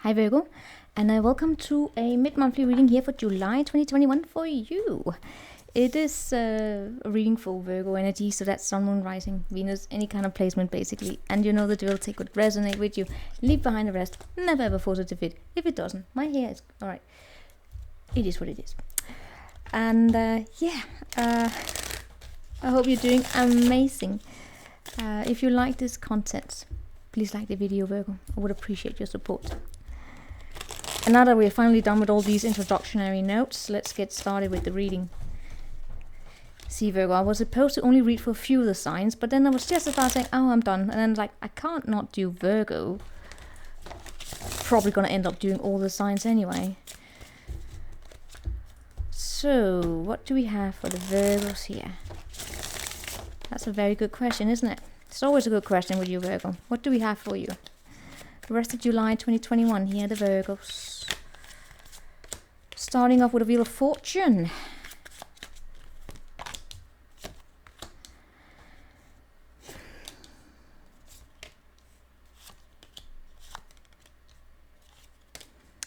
Hi Virgo, and welcome to a mid-monthly reading here for July 2021 for you. It is a reading for Virgo energy, so that's Sun, Moon, Rising, Venus, any kind of placement basically. And you know the drill, take what resonate with you, leave behind the rest, never ever force it to fit. If it doesn't, my hair is alright. It is what it is. And I hope you're doing amazing. If you like this content, please like the video, Virgo. I would appreciate your support. And now that we're finally done with all these introductory notes, let's get started with the reading. See, Virgo, I was supposed to only read for a few of the signs, but then I was just about saying, oh, I'm done. And then like, I can't not do Virgo. Probably going to end up doing all the signs anyway. So, what do we have for the Virgos here? That's a very good question, isn't it? It's always a good question with you, Virgo. What do we have for you? The rest of July 2021, here are the Virgos. Starting off with a Wheel of Fortune.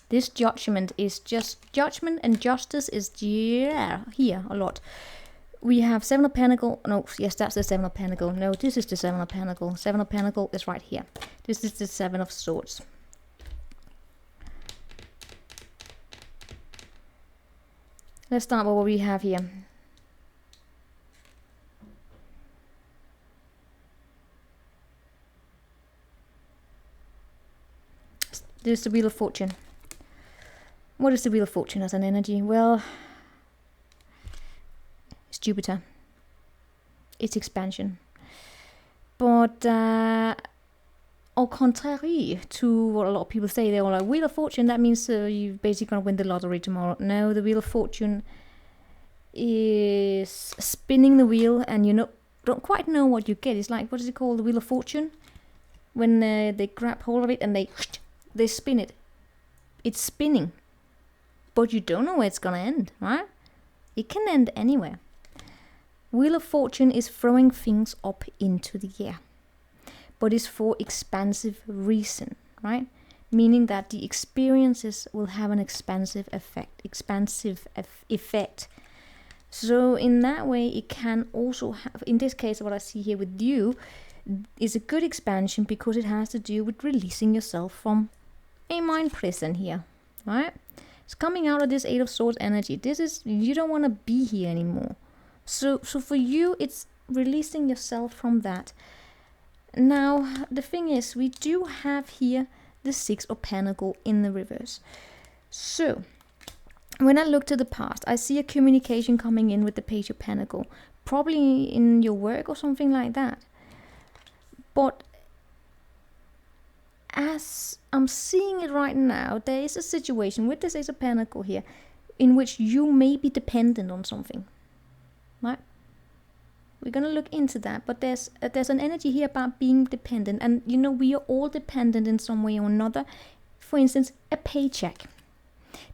This judgment is just judgment, and justice is here a lot. We have Seven of Pentacles. No, yes, that's the Seven of Pentacles. No, this is the Seven of Pentacles. Seven of Pentacles is right here. This is the Seven of Swords. Let's start with what we have here. This is the Wheel of Fortune. What is the Wheel of Fortune as an energy? Well, it's Jupiter. It's expansion. But au contrary to what a lot of people say, they're all like, Wheel of Fortune, that means you're basically going to win the lottery tomorrow. No, the Wheel of Fortune is spinning the wheel, and you don't quite know what you get. It's like, what is it called, the Wheel of Fortune? When they grab hold of it and they spin it. It's spinning. But you don't know where it's going to end, right? It can end anywhere. Wheel of Fortune is throwing things up into the air. But it's for expansive reason, right? Meaning that the experiences will have an expansive effect. So in that way, it can also have, in this case, what I see here with you, is a good expansion because it has to do with releasing yourself from a mind prison here, right? It's coming out of this Eight of Swords energy. This is, you don't want to be here anymore. So for you, it's releasing yourself from that. Now, the thing is, we do have here the Six of Pentacles in the reverse. So, when I look to the past, I see a communication coming in with the Page of Pentacles. Probably in your work or something like that. But as I'm seeing it right now, there is a situation with this Ace of Pentacles here in which you may be dependent on something, right? We're going to look into that, but there's an energy here about being dependent, and you know, we are all dependent in some way or another. For instance, a paycheck.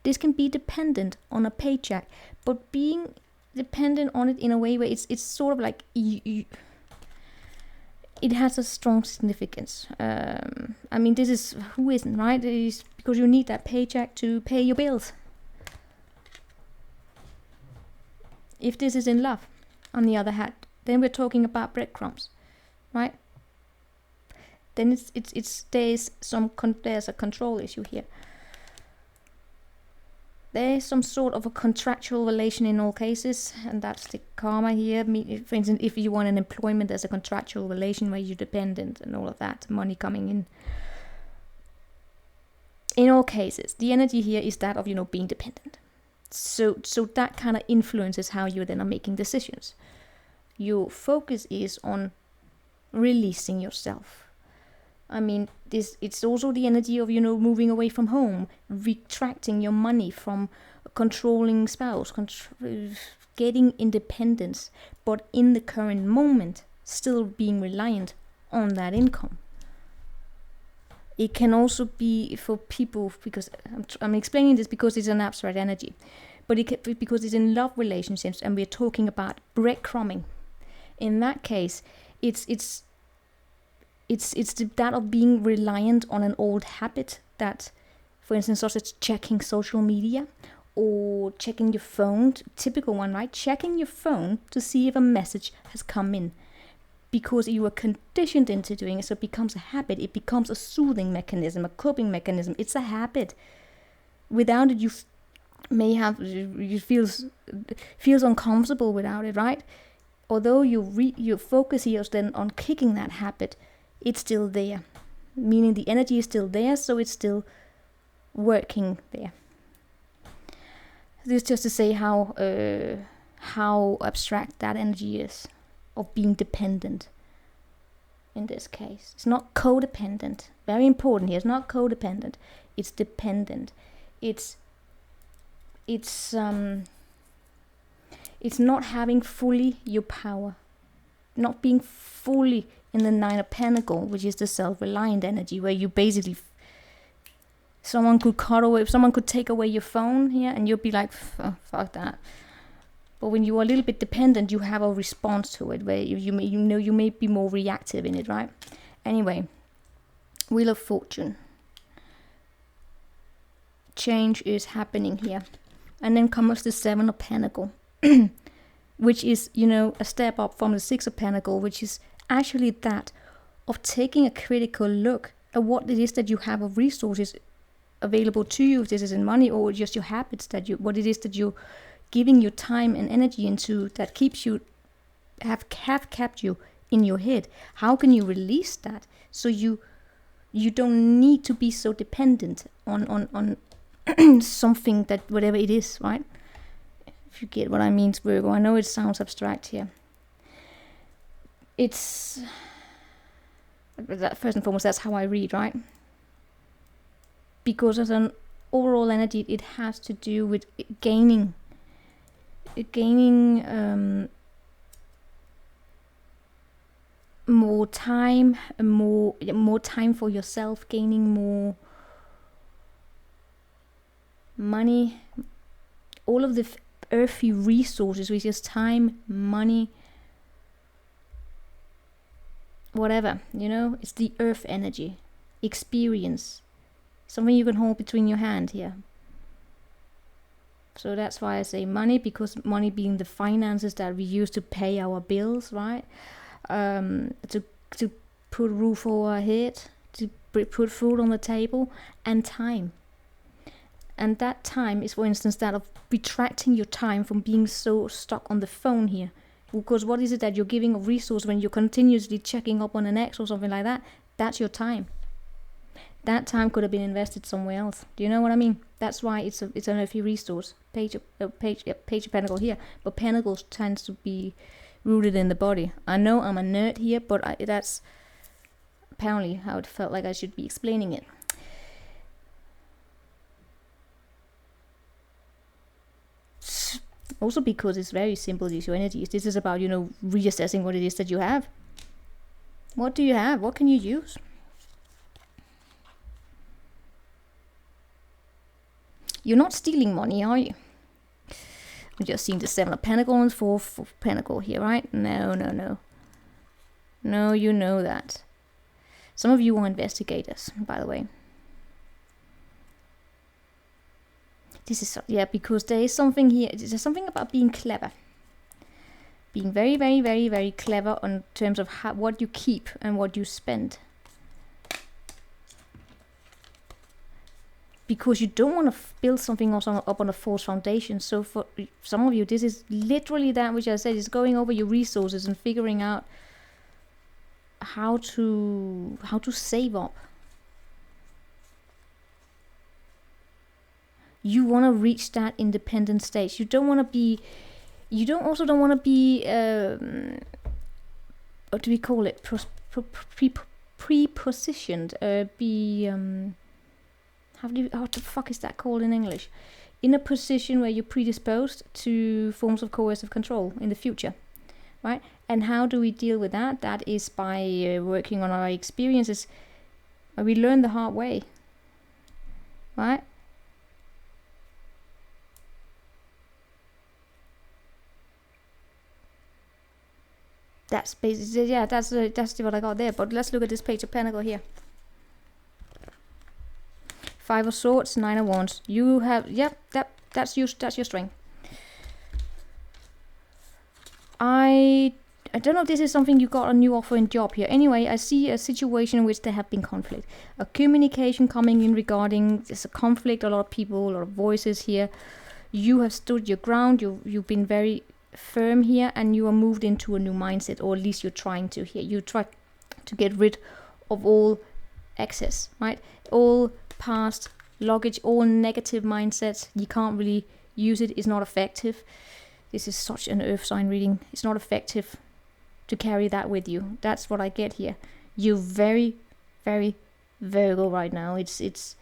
This can be dependent on a paycheck, but being dependent on it in a way where it's sort of like it has a strong significance. I mean, this is, who isn't, right? It is because you need that paycheck to pay your bills. If this is in love, on the other hand, then we're talking about breadcrumbs, right? Then there's a control issue here. There's some sort of a contractual relation in all cases, and that's the karma here. For instance, if you want an employment, there's a contractual relation where you're dependent and all of that, money coming in. In all cases, the energy here is that of, being dependent. So that kind of influences how you then are making decisions. Your focus is on releasing yourself. I mean, it's also the energy of, moving away from home, retracting your money from a controlling spouse, getting independence, but in the current moment, still being reliant on that income. It can also be for people, because I'm explaining this because it's an abstract energy, but because it's in love relationships and we're talking about breadcrumbing. In that case, it's that of being reliant on an old habit that For instance, such as checking social media or checking your phone. Typical one, right? Checking your phone to see if a message has come in. Because you are conditioned into doing it, so it becomes a habit. It becomes a soothing mechanism, a coping mechanism. It's a habit. Without it, you feels uncomfortable without it, right? Although your focus here is then on kicking that habit, it's still there, meaning the energy is still there, so it's still working there. This is just to say how abstract that energy is. Of being dependent in this case. It's not codependent. Very important here. It's not codependent. It's dependent. It's not having fully your power. Not being fully in the Nine of Pentacles, which is the self-reliant energy, where you basically someone could take away your phone here and you'll be like, fuck that. But when you are a little bit dependent, you have a response to it, where you may be more reactive in it, right? Anyway, Wheel of Fortune. Change is happening here. And then comes the Seven of Pentacles, which is, a step up from the Six of Pentacles, which is actually that of taking a critical look at what it is that you have of resources available to you, if this is in money or just your habits, what it is that you're giving your time and energy into that keeps you, have kept you in your head. How can you release that so you don't need to be so dependent on something that whatever it is, right? If you get what I mean, Virgo. I know it sounds abstract here. It's first and foremost, that's how I read, right? Because as an overall energy, it has to do with gaining more time, more time for yourself, gaining more money, all of the earthy resources, which is time, money, whatever, it's the earth energy, experience, something you can hold between your hand here. So that's why I say money, because money being the finances that we use to pay our bills, right? To put a roof over our head, to put food on the table, and time. And that time is, for instance, that of retracting your time from being so stuck on the phone here. Because what is it that you're giving of resource when you're continuously checking up on an ex or something like that? That's your time. That time could have been invested somewhere else. Do you know what I mean? That's why it's an earthy resource. Page of Pentacles here, but Pentacles tends to be rooted in the body. I know I'm a nerd here, but that's apparently how it felt like I should be explaining it. Also because it's very simple, these your energies. This is about, reassessing what it is that you have. What do you have? What can you use? You're not stealing money, are you? I'm just seeing the Seven of Pentacles and Fourth of Pentacles here, right? No. No, you know that. Some of you are investigators, by the way. This is, because there is something here. There's something about being clever. Being very, very, very, very clever in terms of what you keep and what you spend. Because you don't want to build something also up on a false foundation. So for some of you, this is literally that which I said, is going over your resources and figuring out how to save up. You want to reach that independent stage. You don't want to be, what do we call it? Pre-positioned. What the fuck is that called in English? In a position where you're predisposed to forms of coercive control in the future, right? And how do we deal with that? That is by working on our experiences. We learn the hard way, right? That's basically, that's what I got there. But let's look at this Page of Pentacles here. 5 of Swords, 9 of Wands. You have, yep, that's your strength. I don't know if this is something you got a new offer in job here. Anyway, I see a situation in which there have been conflict. A communication coming in regarding, there's a conflict, a lot of people, a lot of voices here. You have stood your ground, you've been very firm here, and you are moved into a new mindset, or at least you're trying to here. You try to get rid of all excess, right? All past luggage, all negative mindsets. You can't really use it, it's not effective. This is such an earth sign reading. It's not effective to carry that with you. That's what I get here. You're very, very Virgo right now. It's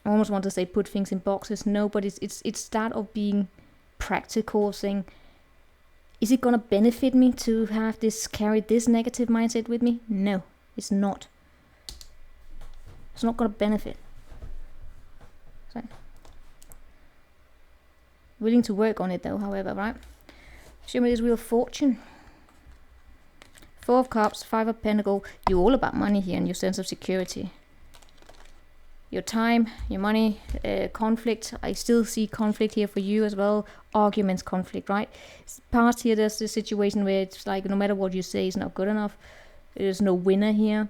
I almost want to say put things in boxes. No, but it's that of being practical, saying, is it gonna benefit me to have this, carry this negative mindset with me? No, it's not. It's not gonna benefit. So, willing to work on it though, however, right? Show me this Wheel of Fortune. 4 of Cups, 5 of Pentacles. You're all about money here and your sense of security. Your time, your money, conflict. I still see conflict here for you as well. Arguments, conflict, right? Past here, there's this situation where it's like no matter what you say is not good enough. There's no winner here.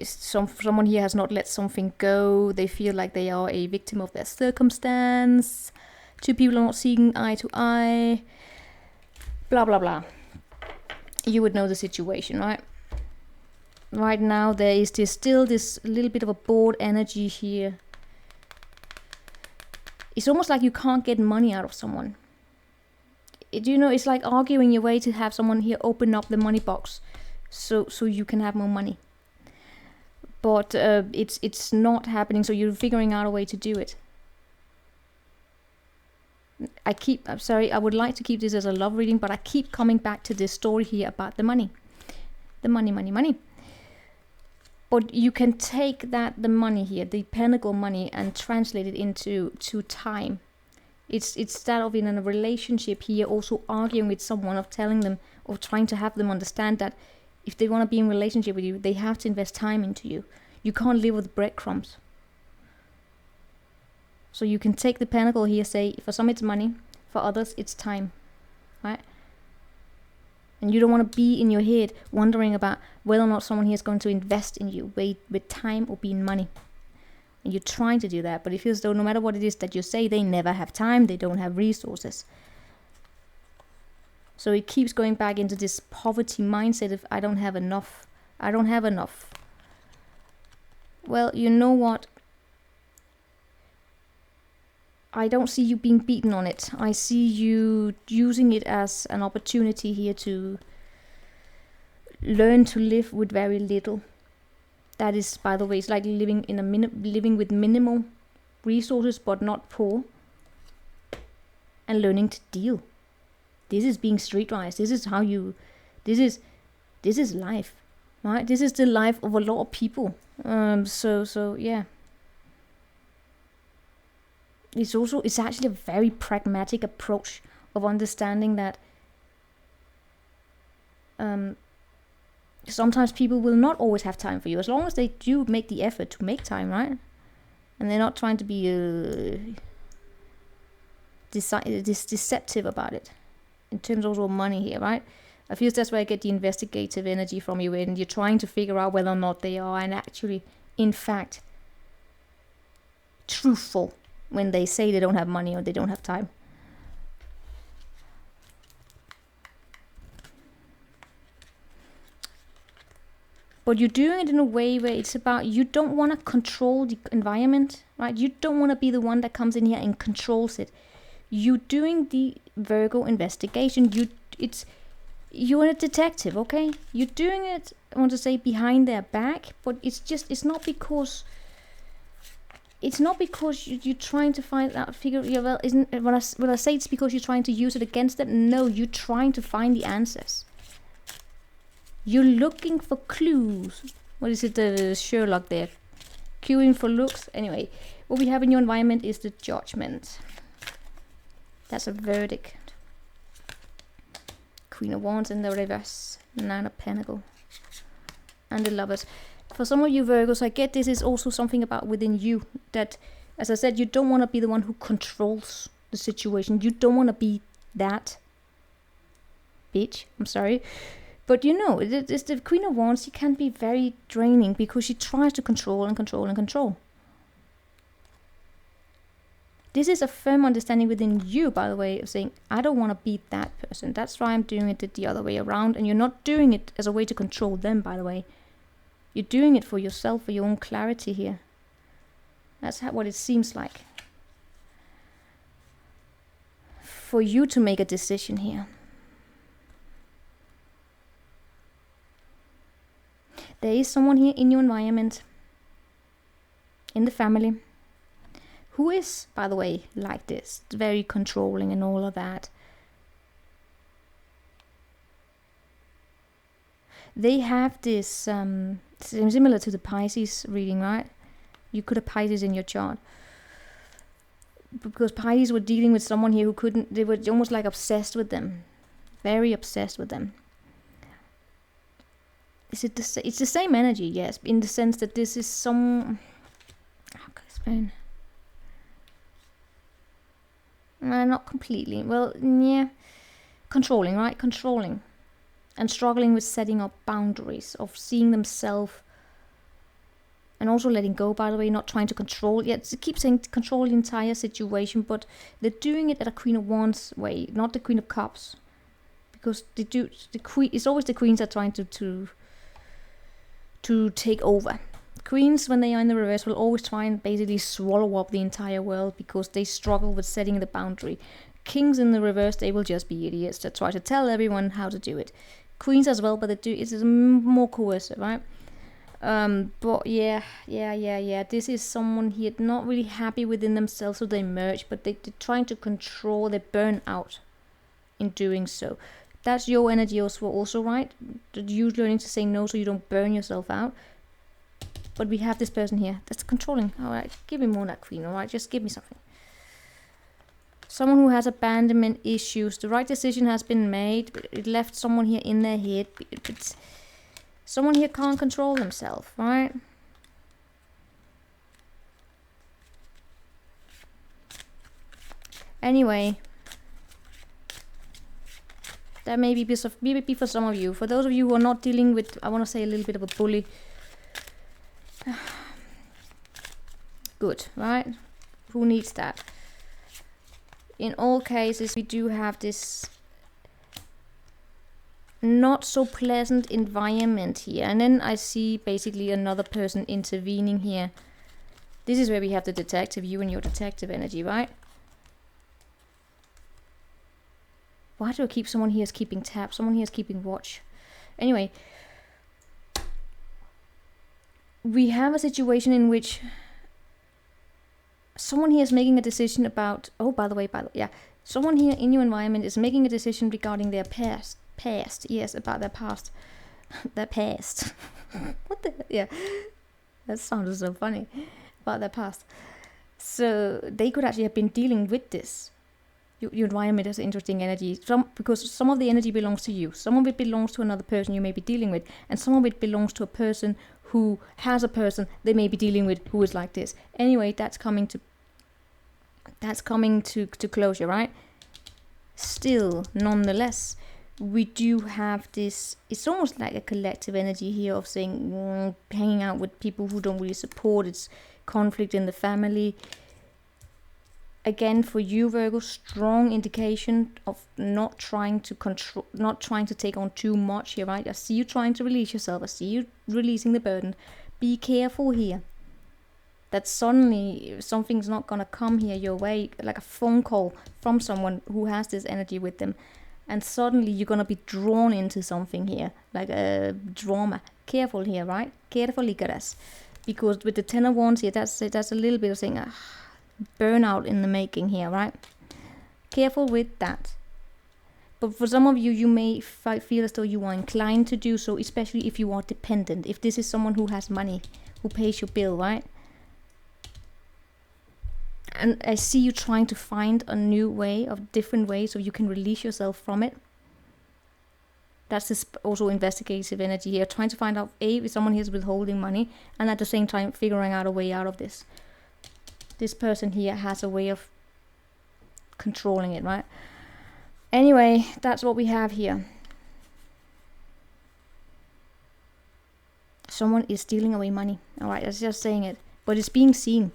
Someone here has not let something go. They feel like they are a victim of their circumstance. 2 people are not seeing eye to eye. Blah, blah, blah. You would know the situation, right? Right now, there is still this little bit of a bored energy here. It's almost like you can't get money out of someone. You know, it's like arguing your way to have someone here open up the money box so you can have more money. But it's not happening, so you're figuring out a way to do it. I'm sorry, I would like to keep this as a love reading, but I keep coming back to this story here about the money. The money, money, money. But you can take the money here, the pentacle money, and translate it into time. It's that of in a relationship here, also arguing with someone, of telling them, or trying to have them understand that if they want to be in a relationship with you, they have to invest time into you. You can't live with breadcrumbs. So you can take the pentacle here, say, for some it's money, for others it's time, right? And you don't want to be in your head wondering about whether or not someone here is going to invest in you with time or being money. And you're trying to do that, but it feels as though no matter what it is that you say, they never have time, they don't have resources. So it keeps going back into this poverty mindset of I don't have enough. I don't have enough. Well, you know what? I don't see you being beaten on it. I see you using it as an opportunity here to learn to live with very little. That is, by the way, it's like living living with minimal resources but not poor, and learning to deal. This is being streetwise. This is how you. This is life, right? This is the life of a lot of people. So yeah. It's actually a very pragmatic approach of understanding that sometimes people will not always have time for you, as long as they do make the effort to make time, right? And they're not trying to be deceptive about it. In terms also of money here, right? I feel that's where I get the investigative energy from you, and you're trying to figure out whether or not they are, and actually, in fact, truthful when they say they don't have money or they don't have time. But you're doing it in a way where it's about, you don't want to control the environment, right? You don't want to be the one that comes in here and controls it. You're doing the Virgo investigation. You're a detective, okay? You're doing it, I want to say, behind their back, but it's not because you're trying to when I say it's because you're trying to use it against them. No, you're trying to find the answers. You're looking for clues. What is it, the Sherlock there? Queuing for looks. Anyway, what we have in your environment is the Judgment. That's a verdict. Queen of Wands in the reverse, 9 of Pentacles, and the Lovers. For some of you Virgos, I get this is also something about within you, that, as I said, you don't want to be the one who controls the situation. You don't want to be that bitch, I'm sorry. But you know, it's the Queen of Wands. She can be very draining because she tries to control and control and control. This is a firm understanding within you, by the way, of saying, I don't want to be that person. That's why I'm doing it the other way around. And you're not doing it as a way to control them, by the way. You're doing it for yourself, for your own clarity here. That's what it seems like. For you to make a decision here. There is someone here in your environment, in the family, who is, by the way, like this, very controlling and all of that. They have this, similar to the Pisces reading, right? You could have Pisces in your chart. Because Pisces were dealing with someone here who couldn't, they were almost like obsessed with them. Very obsessed with them. It's the same energy, yes, in the sense that this is some, how can I explain? Not completely. Well, yeah. Controlling, right? Controlling. And struggling with setting up boundaries, of seeing themselves. And also letting go, by the way, not trying to control. Yeah, it keeps saying control the entire situation, but they're doing it at a Queen of Wands way, not the Queen of Cups. Because they do, the queen, it's always the queens that are trying to take over. Queens, when they are in the reverse, will always try and basically swallow up the entire world because they struggle with setting the boundary. Kings in the reverse, they will just be idiots that try to tell everyone how to do it. Queens as well, but they do, it's more coercive, right? But yeah. This is someone here not really happy within themselves, so they merge, but they're trying to control, they burn out in doing so. That's your energy also, right? You learning to say no so you don't burn yourself out. But we have this person here that's controlling. Alright, give me more of that Queen, alright? Just give me something. Someone who has abandonment issues. The right decision has been made, but it left someone here in their head. Someone here can't control themselves, right? Anyway. That may be for some of you. For those of you who are not dealing with, I want to say, a little bit of a bully. Good, right? Who needs that? In all cases, we do have this not so pleasant environment here. And then I see basically another person intervening here. This is where we have the detective, you and your detective energy, right? Why do I keep someone here is keeping tab? Someone here is keeping watch. Anyway. We have a situation in which someone here is making a decision about, by the way, yeah. Someone here in your environment is making a decision regarding their past. Yes, about their past. Their past. What the, yeah. That sounded so funny. About their past. So they could actually have been dealing with this. Your environment has interesting energy. Because some of the energy belongs to you. Some of it belongs to another person you may be dealing with. And some of it belongs to a person who has a person they may be dealing with who is like this. Anyway, that's coming to closure, right? Still, nonetheless, we do have this, it's almost like a collective energy here of saying, hanging out with people who don't really support. It's conflict in the family. Again, for you, Virgo, strong indication of not trying to control, not trying to take on too much here, right? I see you trying to release yourself. I see you releasing the burden. Be careful here. That suddenly something's not going to come here your way, like a phone call from someone who has this energy with them. And suddenly you're going to be drawn into something here, like a drama. Careful here, right? Carefully, guys. Because with the Ten of Wands here, that's a little bit of saying, burnout in the making here, right? Careful with that. But for some of you, you may feel as though you are inclined to do so, especially if you are dependent. If this is someone who has money, who pays your bill, right? And I see you trying to find a new way, of different ways, so you can release yourself from it. That's this also investigative energy here, trying to find out if someone here is withholding money, and at the same time figuring out a way out of this. This person here has a way of controlling it, right? Anyway, that's what we have here. Someone is stealing away money. All right, that's just saying it, but it's being seen.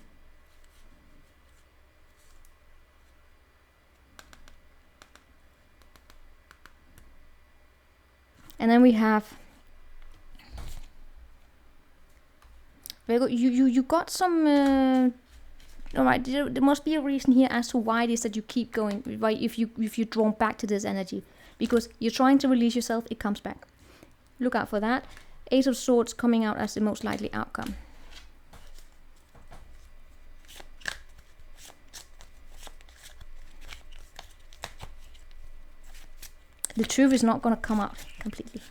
And then we have Virgo. You got some. All right, there must be a reason here as to why it is that you keep going. Right, if you're drawn back to this energy, because you're trying to release yourself, it comes back. Look out for that. Ace of Swords coming out as the most likely outcome. The truth is not going to come out completely.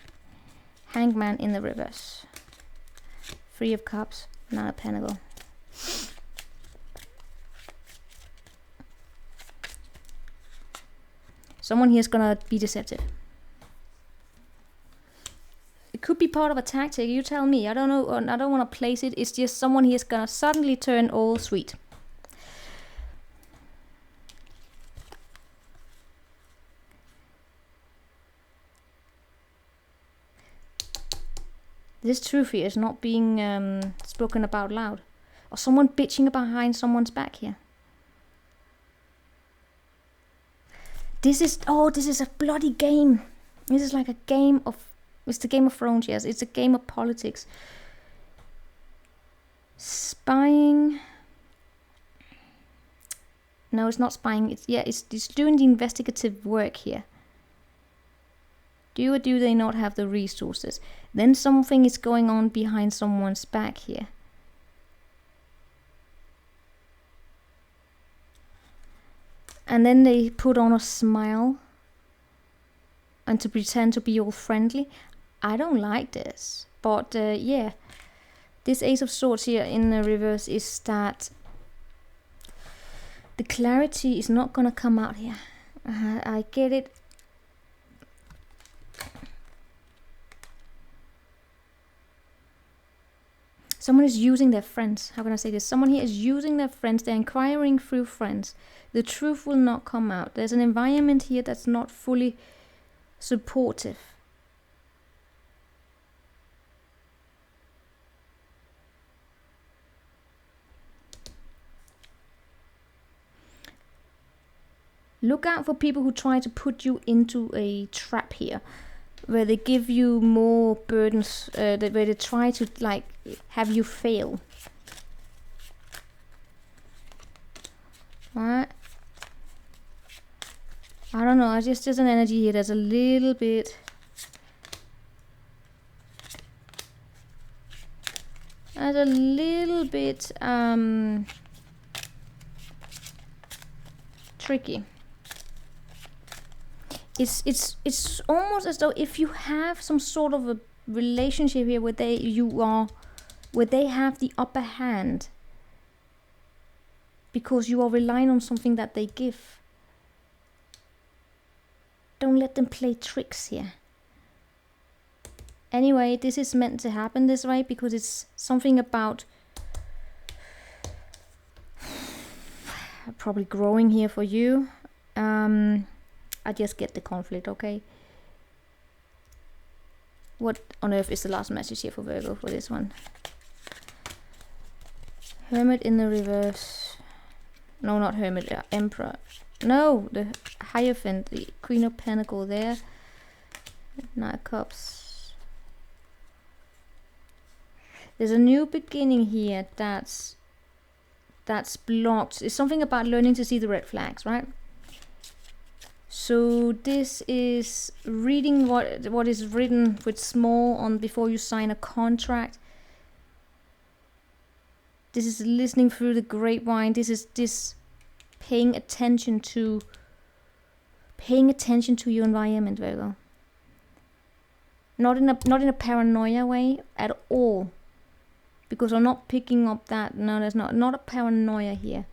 Hangman in the reverse. Three of Cups, Nine of Pentacles. Someone here is going to be deceptive. It could be part of a tactic, you tell me. I don't know, I don't want to place it. It's just someone here is going to suddenly turn all sweet. This truth here is not being spoken about loud. Or someone bitching behind someone's back here. This is a bloody game. This is like a game of, it's the Game of Thrones, yes. It's a game of politics. Spying. No, it's not spying. It's doing the investigative work here. Do or do they not have the resources? Then something is going on behind someone's back here. And then they put on a smile and to pretend to be all friendly. I don't like this. But yeah, this Ace of Swords here in the reverse is that the clarity is not going to come out here. I get it. Someone is using their friends. How can I say this? Someone here is using their friends. They're inquiring through friends. The truth will not come out. There's an environment here that's not fully supportive. Look out for people who try to put you into a trap here, where they give you more burdens, where they try to like have you fail. Right? I don't know, there's an energy here that's a little bit tricky. It's almost as though if you have some sort of a relationship here where they have the upper hand because you are relying on something that they give. Don't let them play tricks here. Anyway, this is meant to happen this way because it's something about probably growing here for you. I just get the conflict, okay? What on earth is the last message here for Virgo for this one? Hermit in the reverse. No, not Hermit, Emperor. No, the Hierophant, the Queen of Pentacles there. Knight of Cups. There's a new beginning here that's blocked. It's something about learning to see the red flags, right? So this is reading what is written with small on before you sign a contract. This is listening through the grapevine. This is paying attention to your environment, Virgo. Not in a paranoia way at all. Because I'm not picking up that. No, there's not a paranoia here.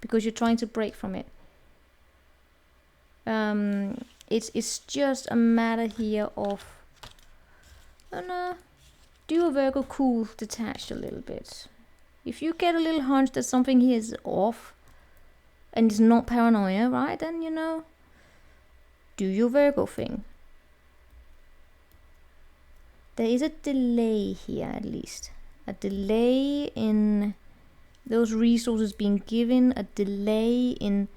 Because you're trying to break from it. it's just a matter here of, do a Virgo cool, detached a little bit. If you get a little hunch that something here is off, and it's not paranoia, right? Then, do your Virgo thing. There is a delay here, at least. A delay in those resources being given, a delay in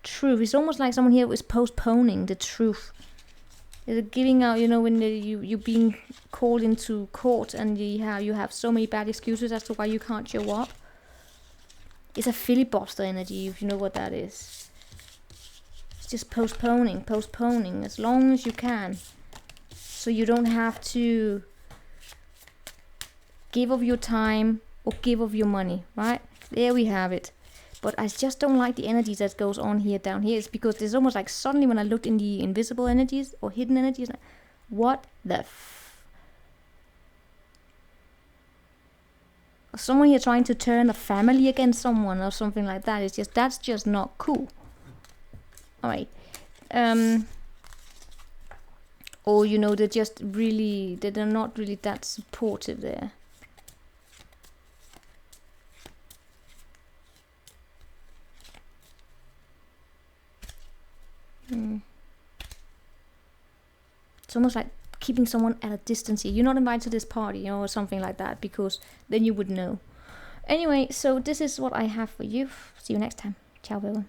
truth. It's almost like someone here is postponing the truth. They're giving out, when you're being called into court and you have so many bad excuses as to why you can't show up. It's a filibuster energy, if you know what that is. It's just postponing as long as you can. So you don't have to give of your time or give of your money, right? There we have it. But I just don't like the energies that goes on here down here. It's because it's almost like suddenly when I looked in the invisible energies or hidden energies, what the someone here trying to turn a family against someone or something like that. That's just not cool. Alright. Or they're not really that supportive there. It's almost like keeping someone at a distance here. You're not invited to this party, or something like that, because then you would know. Anyway, so this is what I have for you. See you next time. Ciao, Virgo.